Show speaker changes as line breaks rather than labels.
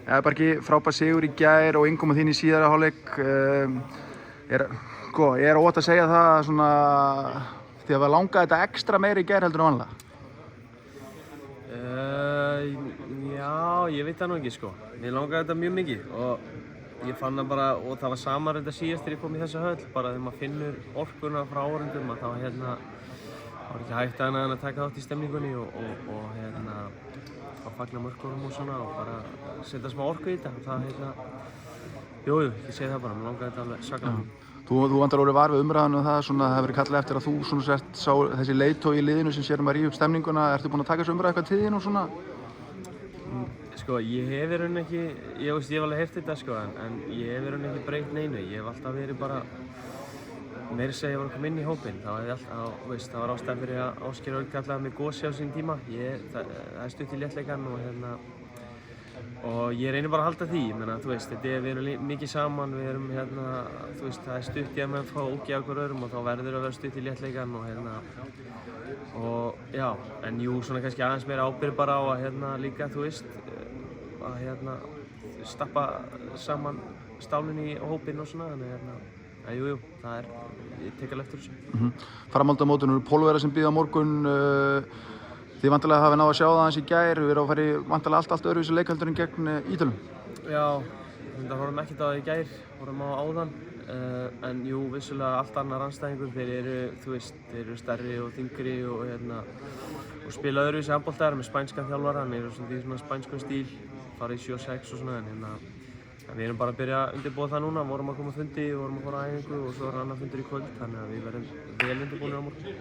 Ja, bara ekki frábær sigur í gær og innkoma þín í síðara hálfleik. Ég er óvægt að segja það svona því að við langaði þetta ekstra meira í gær heldur en vanlega.
Já, ég veit það nú ekki sko. Mér langaði þetta mjög mikið og ég fann það bara, og það var sama reynda síðast þegar ég kom í þessa höll, bara þegar maður finnur orkuna frá áhorfendum að þá var ekki hægt annað en að taka þátt í stemningunni og fagna mörkunum og svona og bara setja smá orku í þetta. Það, jú, ég segi það bara, mér langaði þetta alveg svakalega mikið.
Þú vandar orðið var við umræðan það, svona, það hefur verið kallað eftir að þú svona sért sá þessi leiðtogi í liðinu sem sér að rífa upp stemninguna. Ertu búinn að taka þessu umræðu eitthvað til þín og svona?
Sko, ég hef í rauninni ekki, ég hef alveg heyrt þetta sko, en ég hef í rauninni ekki breytt neinu. Ég hef alltaf verið bara, meira að segja ég var að koma inn í hópinn. Það var ástæðan fyrir að Ásgeir Örn kallaði mig Gosi á sínum tíma. Það er stutt í léttleikann og ég reynir bara að halda því. Við erum mikið saman, við erum það er stutt í að menn fá ógeð af hver öðrum og þá verður að vera stutt í léttleikann og já, en jú, svona kannski aðeins meira ábyrgð bara á að líka, stappa saman stálinn í hópinn og svona, þannig jú, ég tek alveg eftir þessu.
Framhaldamótinu eru Pólverjar sem bíða á morgun. Þið vantarlega hafið náð að sjá það aðeins í gær. Við erum að fara í vantarlega allt öðruvísi leik heldur en gegn Ítölum.
Já, við horfum ekkert á það í gær, horfum á áðan. En jú, vissulega allt annar andstæðingur. Þeir eru stærri og þyngri og spila öðruvísi handbolta, með spænskan þjálfara. Þeir eru svona í svona spænskum stíl, fara í 7-6 og svona. En við erum bara að byrja að undirbúa það núna. Við vorum að koma á fundi, við vorum að fara á æfingu og svo er annar fundur í kvöld. Þannig að við verðum vel undirbúnir á morgun.